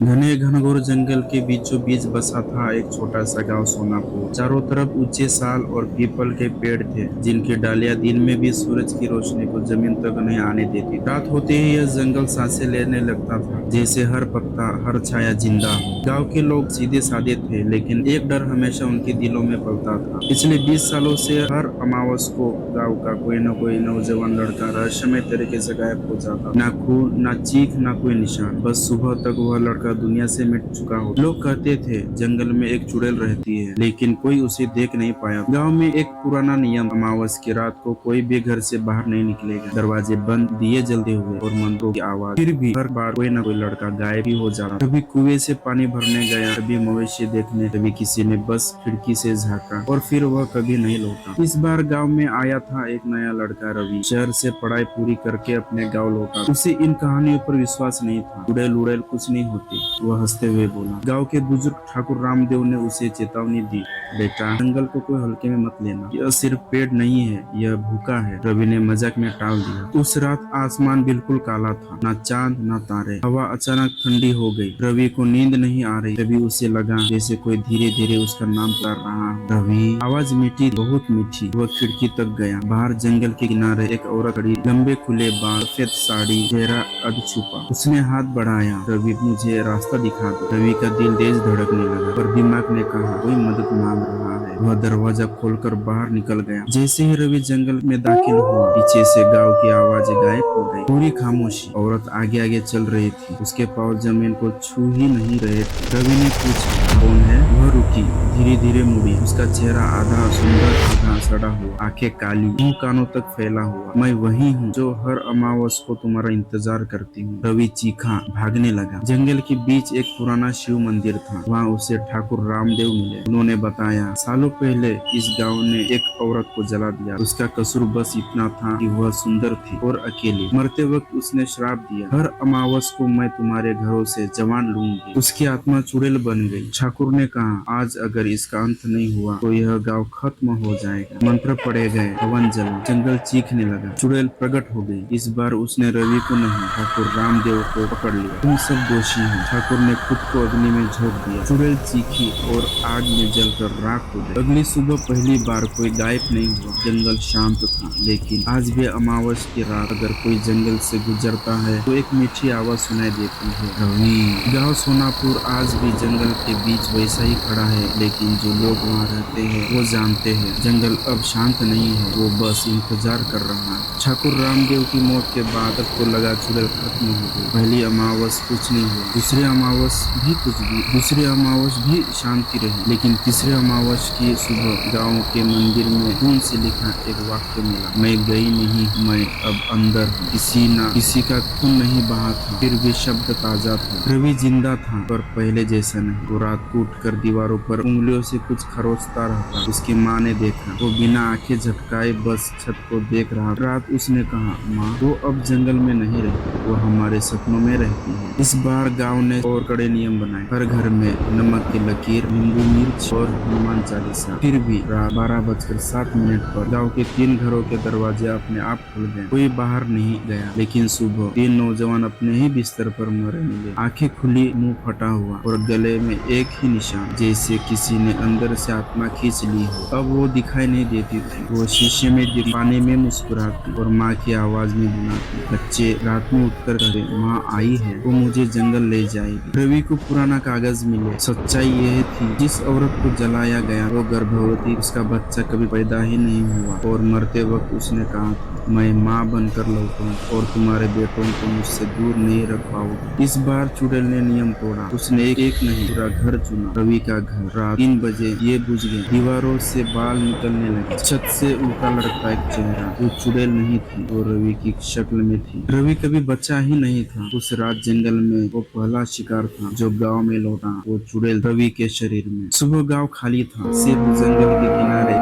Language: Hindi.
घने घनघोर जंगल के बीचों बीच बसा था एक छोटा सा गांव सोनापुर। चारों तरफ ऊंचे साल और पीपल के पेड़ थे, जिनकी डालियां दिन में भी सूरज की रोशनी को जमीन तक नहीं आने देती। रात होते ही यह जंगल सांसें लेने लगता था, जैसे हर पत्ता, हर छाया जिंदा हो। गांव के लोग सीधे सादे थे, लेकिन एक डर हमेशा उनके दिलों में पलता था। पिछले 20 सालों से हर अमावस को गांव का कोई न कोई नौजवान लड़का रहस्यमय तरीके से गायब हो जाता। ना खून, ना चीख, ना कोई निशान। बस सुबह तक वह लड़का दुनिया से मिट चुका हो। लोग कहते थे जंगल में एक चुड़ैल रहती है, लेकिन कोई उसे देख नहीं पाया। गांव में एक पुराना नियम, अमावस की रात को कोई भी घर से बाहर नहीं निकलेगा। दरवाजे बंद, दिए जलते हुए और मंत्रों की आवाज। फिर भी हर बार कोई न कोई लड़का गायब ही हो जाता। कभी कुएं से पानी भरने गया, कभी मवेशी देखने, कभी किसी ने बस खिड़की से झांका, और फिर वह कभी नहीं लौटा। इस बार गांव में आया था एक नया लड़का, रवि। शहर से पढ़ाई पूरी करके अपने गांव लौटा। उसे इन कहानियों पर विश्वास नहीं था। चुड़ैल उड़ैल कुछ नहीं होती, वह हंसते हुए बोला। गांव के बुजुर्ग ठाकुर रामदेव ने उसे चेतावनी दी, बेटा, जंगल को कोई हल्के में मत लेना। यह सिर्फ पेड़ नहीं है, यह भूखा है। रवि ने मजाक में टाल दिया। उस रात आसमान बिल्कुल काला था, ना चांद ना तारे। हवा अचानक ठंडी हो गई। रवि को नींद नहीं आ रही। तभी उसे लगा जैसे कोई धीरे धीरे उसका नाम पुकार रहा हो। रवि। आवाज मीठी, बहुत मीठी। वह खिड़की तक गया। बाहर जंगल के किनारे एक औरत खड़ी, लंबे खुले बाल, सफेद साड़ी, चेहरा अध छुपा। उसने हाथ बढ़ाया, रवि, मुझे रास्ता दिखा दो। रवि का दिल तेज धड़कने लगा, पर दिमाग ने कहा कोई मदद मांग रहा है। वह दरवाजा खोलकर बाहर निकल गया। जैसे ही रवि जंगल में दाखिल हुआ, पीछे से गांव की आवाजें गायब हो गई। पूरी खामोशी। औरत आगे आगे चल रही थी, उसके पांव जमीन को छू ही नहीं रहे थे। रवि ने पूछा, कौन है? वह रुकी, धीरे धीरे मुड़ी। उसका चेहरा आधा सुंदर, आधा सड़ा हुआ, आंखें काली, मुंह कानों तक फैला हुआ। मैं वही हूँ जो हर अमावस को तुम्हारा इंतजार करती हूँ। रवि चीखा, भागने लगा। जंगल के बीच एक पुराना शिव मंदिर था। वहाँ उसे ठाकुर रामदेव मिले। उन्होंने बताया, सालों पहले इस गांव ने एक औरत को जला दिया। उसका कसूर बस इतना था कि वह सुंदर थी और अकेली। मरते वक्त उसने श्राप दिया, हर अमावस को मैं तुम्हारे घरों से जवान लूंगी। उसकी आत्मा चुड़ैल बन गई। ठाकुर ने कहा, आज अगर इसका अंत नहीं हुआ तो यह गांव खत्म हो जाएगा। मंत्र पढ़े गए, हवन जला, जंगल चीखने लगा। चुड़ैल प्रकट हो गई। इस बार उसने रवि को नहीं, ठाकुर रामदेव को पकड़ लिया। तुम सब दोषी हो। ठाकुर ने खुद को अग्नि में झोंक दिया। चुड़ैल चीखी और आग में जलकर राख हो गई। अगली सुबह पहली बार कोई गायब नहीं हुआ। जंगल शांत था, लेकिन आज भी अमावस की रात अगर कोई जंगल से गुजरता है तो एक मीठी आवाज सुनाई देती है, रवि। गांव सोनापुर आज भी जंगल के बीच वैसा ही खड़ा है, लेकिन जो लोग वहाँ रहते हैं वो जानते हैं जंगल अब शांत नहीं है, वो बस इंतजार कर रहा है। ठाकुर रामदेव की मौत के बाद सबको लगा चुड़ैल खत्म हो गई। पहली अमावस कुछ नहीं हुआ, दूसरी अमावस भी कुछ भी, दूसरी अमावस भी शांति रही, लेकिन तीसरी अमावस की सुबह गांव के मंदिर में खून से लिखा एक वाक्य मिला, मैं गई नहीं, मैं अब अंदर हूँ। किसी का खून नहीं बहा था, फिर भी शब्द ताजा था। रवि जिंदा था, पर पहले जैसा नहीं। वो रात को उठकर दीवारों पर उंगलियों से कुछ खरोचता रहता। उसकी माँ ने देखा, वो बिना आंखें झपकाए बस छत को देख रहा। रात उसने कहा, माँ, वो अब जंगल में नहीं रहती, वो हमारे सपनों में रहती है। इस बार गांव ने और कड़े नियम बनाए। हर घर में नमक की लकीर, नींबू मिर्च और हनुमान चालीसा। फिर भी रात 12:07 पर गांव के 3 घरों के दरवाजे अपने आप खुल गए। कोई बाहर नहीं गया, लेकिन सुबह 3 नौजवान अपने ही बिस्तर पर मरे मिले, आंखें खुली, मुंह फटा हुआ और गले में एक ही निशान, जैसे किसी ने अंदर से आत्मा खींच ली हो। अब वो दिखाई नहीं देती थी। वो शीशे में पानी में मुस्कुराती और माँ की आवाज में बुलाती। बच्चे रात में उठकर कहते, माँ आई है, वो मुझे जंगल ले जाएगी। रवि को पुराना कागज मिले। सच्चाई यह थी, जिस औरत को जलाया गया वो गर्भवती, उसका बच्चा कभी पैदा ही नहीं हुआ और मरते वक्त उसने कहा था, मैं माँ बनकर लौटूंगी और तुम्हारे बेटों को मुझसे दूर नहीं रख पाओगे। इस बार चुड़ैल ने नियम तोड़ा। उसने एक नहीं, पूरा घर चुना। रवि का घर। रात 3 बजे ये बुझ गया। दीवारों से बाल निकलने लगे। छत से उल्टा लड़का एक चेहरा। वो चुड़ैल नहीं थी, वो रवि की शक्ल में थी। रवि कभी बच्चा ही नहीं था। उस रात जंगल में वो पहला शिकार था जो गांव में लौटा। वो चुड़ैल रवि के शरीर में। सुबह गांव खाली था, सिर्फ जंगल के किनारे